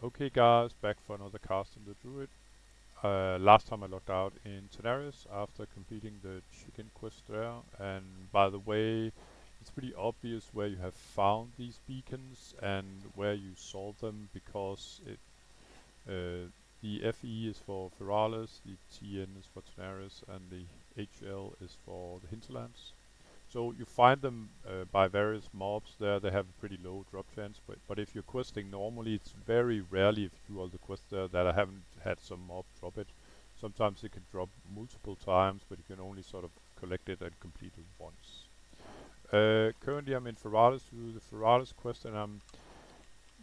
Okay guys, back for another cast in the druid. Last time I logged out in Tenaris after completing the chicken quest there, and by the way, it's pretty obvious where you have found these beacons and where you saw them because the FE is for Feralis, the TN is for Tenaris, and the HL is for the hinterlands. So you find them by various mobs there. They have a pretty low drop chance, but if you're questing normally, it's very rarely if you do all the quests there that I haven't had some mob drop it. Sometimes it can drop multiple times, but you can only sort of collect it and complete it once. Currently I'm in Feralis to do the Feralis quest, and I'm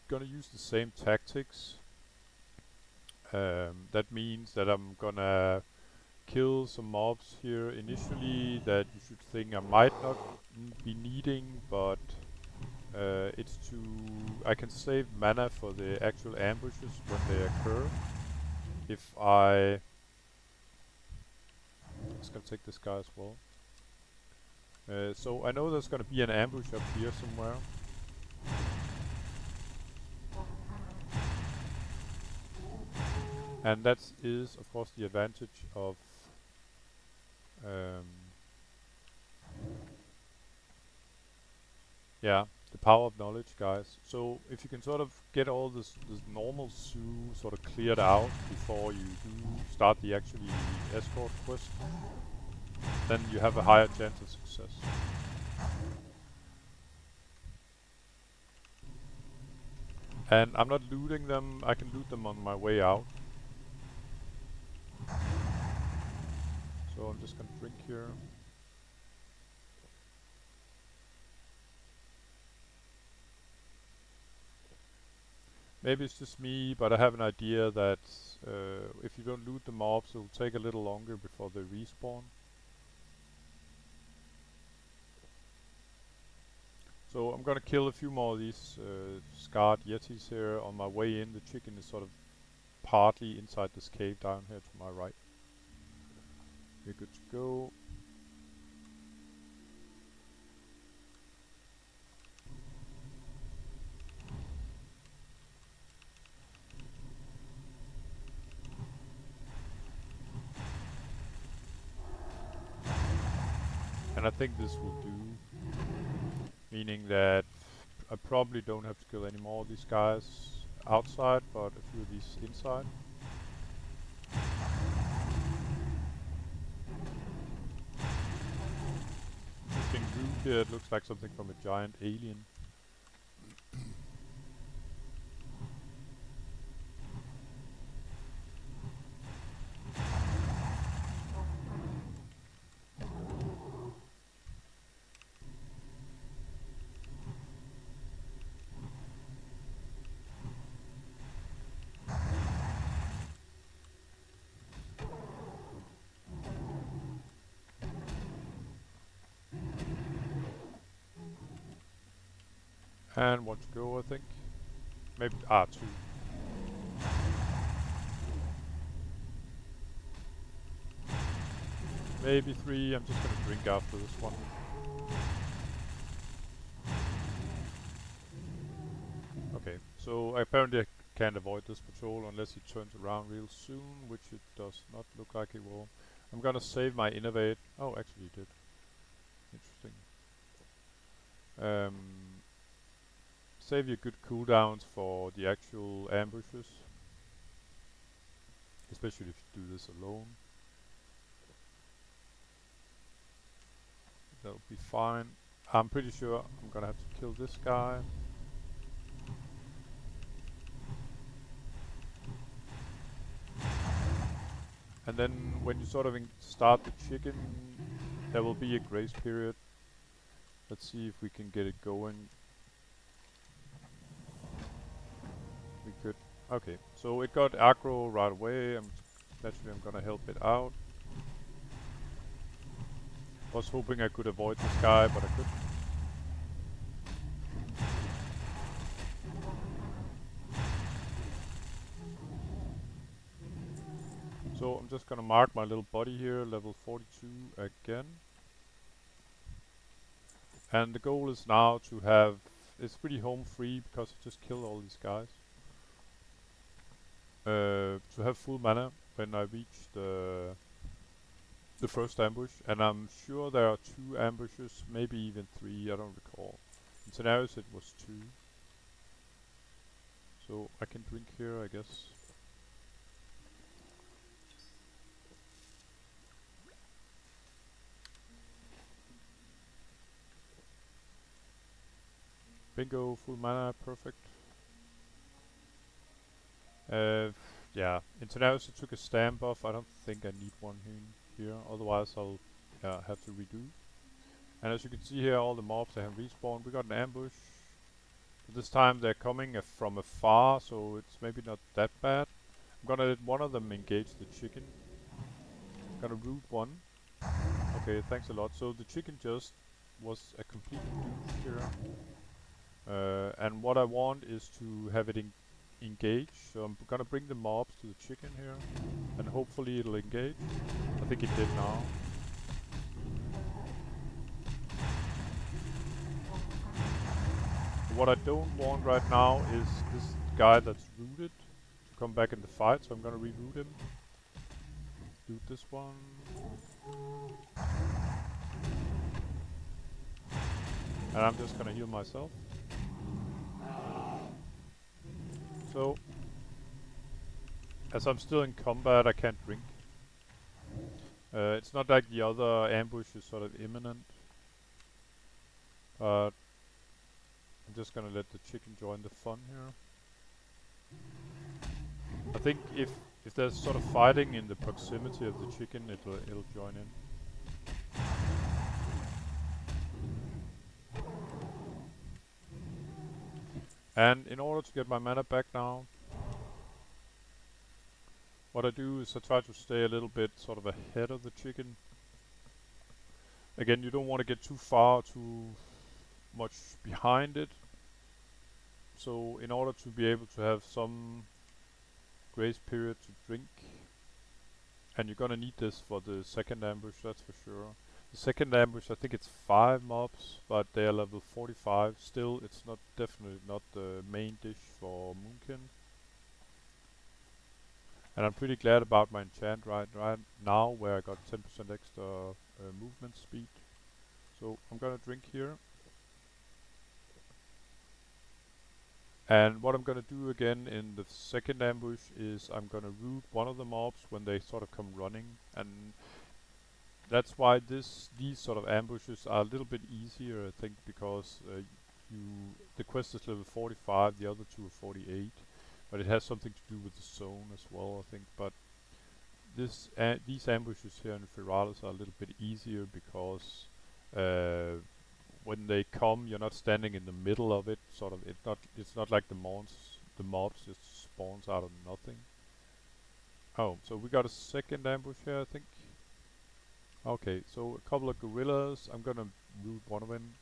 gonna use the same tactics. That means that I'm gonna kill some mobs here initially that you should think I might not be needing, but it's to I can save mana for the actual ambushes when they occur. If I just gonna take this guy as well. So I know there's gonna be an ambush up here somewhere. And that is of course the advantage of um, yeah, the power of knowledge, guys. So if you can sort of get all this normal zoo sort of cleared out before you do start the actually escort quest, then you have a higher chance of success. And I'm not looting them, I can loot them on my way out. So I'm just gonna drink here. Maybe it's just me, but I have an idea that if you don't loot the mobs, it will take a little longer before they respawn. So I'm gonna kill a few more of these scarred yetis here on my way in. The chicken is sort of partly inside this cave down here to my right. We're good to go. And I think this will do, meaning that I probably don't have to kill any more of these guys outside, but a few of these inside. Interesting root here, it looks like something from a giant alien. And one to go, I think. Maybe, two. Maybe three, I'm just gonna drink after this one. Okay, so apparently I can't avoid this patrol unless he turns around real soon, which it does not look like he will. I'm gonna save my innovate. Oh, actually he did. Interesting. Um, Save your good cooldowns for the actual ambushes, especially if you do this alone. That'll be fine. I'm pretty sure I'm gonna have to kill this guy. And then when you sort of start the chicken, there will be a grace period. Let's see if we can get it going. We could. Okay, so it got aggro right away. Naturally I'm gonna help it out. Was hoping I could avoid this guy, but I couldn't. So I'm just gonna mark my little buddy here, level 42 again. And the goal is now to have, it's pretty home free because I just killed all these guys. to have full mana when I reach the first ambush, and I'm sure there are 2 ambushes, maybe even 3, I don't recall. In scenarios it was 2. So I can drink here, I guess. Bingo, full mana, perfect. Yeah, in scenarios I took a stand buff, I don't think I need one here, otherwise I'll have to redo. And as you can see here, all the mobs they have respawned. We got an ambush. This time they're coming from afar, so it's maybe not that bad. I'm gonna let one of them engage the chicken. Gonna root one. Okay, thanks a lot. So the chicken just was a complete douche here. And what I want is to have it engage. So I'm gonna bring the mobs to the chicken here, and hopefully it'll engage. I think it did now. What I don't want right now is this guy that's rooted to come back in the fight, so I'm gonna reroute him. Do this one. And I'm just gonna heal myself. So, as I'm still in combat, I can't drink. It's not like the other ambush is sort of imminent. But I'm just gonna let the chicken join the fun here. I think if there's sort of fighting in the proximity of the chicken, it'll join in. And in order to get my mana back now, what I do is I try to stay a little bit sort of ahead of the chicken. Again, you don't want to get too far, too much behind it. So in order to be able to have some grace period to drink, and you're gonna need this for the second ambush, that's for sure. The second ambush, I think it's 5 mobs, but they are level 45. Still, it's not definitely not the main dish for Moonkin. And I'm pretty glad about my enchant right now, where I got 10% extra movement speed. So I'm gonna drink here. And what I'm gonna do again in the second ambush is I'm gonna root one of the mobs when they sort of come running, and that's why these sort of ambushes are a little bit easier, I think, because the quest is level 45, the other 2 are 48, but it has something to do with the zone as well, I think. But these ambushes here in Feralis are a little bit easier because when they come, you're not standing in the middle of it. Sort of, it's not like the mobs just spawns out of nothing. Oh, so we got a second ambush here, I think. Okay, so a couple of gorillas. I'm gonna root one of them,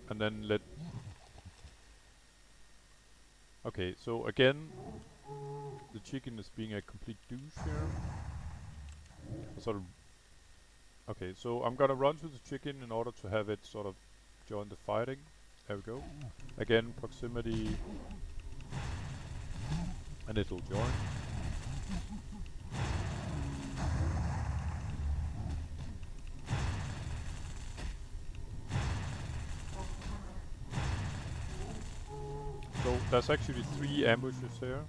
and then let. Okay, so again, the chicken is being a complete douche here. Sort of. Okay, so I'm gonna run to the chicken in order to have it sort of join the fighting. There we go. Again, proximity, and it'll join. So there's actually 3 ambushes here.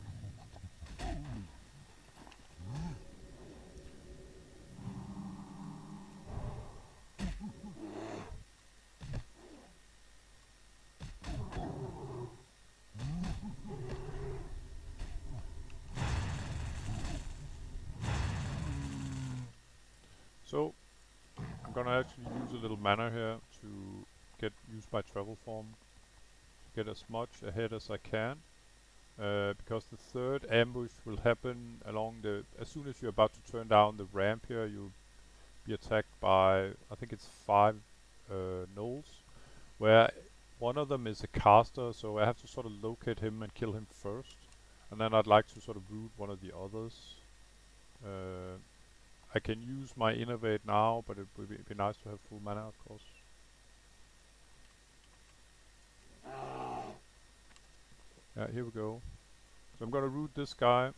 So I'm gonna actually use a little mana here to use my travel form to get as much ahead as I can. Because the third ambush will happen as soon as you're about to turn down the ramp here, you'll be attacked by, I think it's 5 gnolls, where one of them is a caster, so I have to sort of locate him and kill him first, and then I'd like to sort of root one of the others. I can use my innovate now, but it would be nice to have full mana, of course. Yeah, here we go. So I'm gonna root this guy.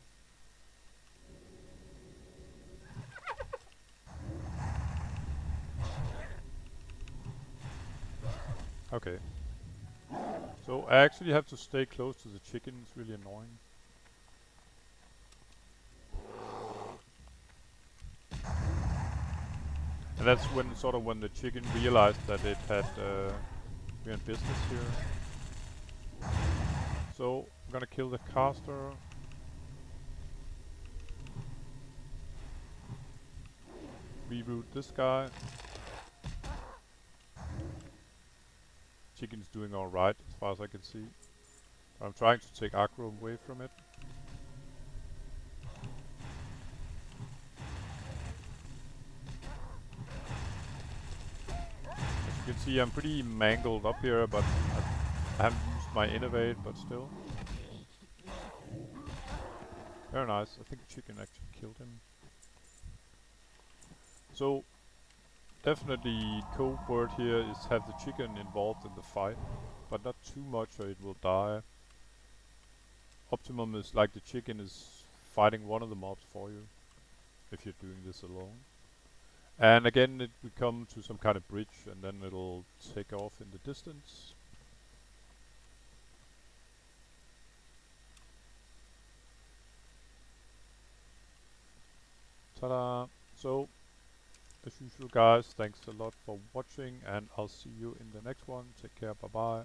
Okay. So I actually have to stay close to the chicken. It's really annoying. And that's when sort of when the chicken realized that it had we're in business here. So I'm gonna kill the caster. Reroute this guy. Chicken's doing alright as far as I can see. I'm trying to take aggro away from it. As you can see, I'm pretty mangled up here, but I haven't used my innovate, but still. Very nice. I think chicken actually killed him. So definitely code word here is have the chicken involved in the fight, but not too much or it will die. Optimum is like the chicken is fighting one of the mobs for you if you're doing this alone. And again it will come to some kind of bridge and then it'll take off in the distance. Ta-da! So, as usual guys, thanks a lot for watching and I'll see you in the next one. Take care, bye bye.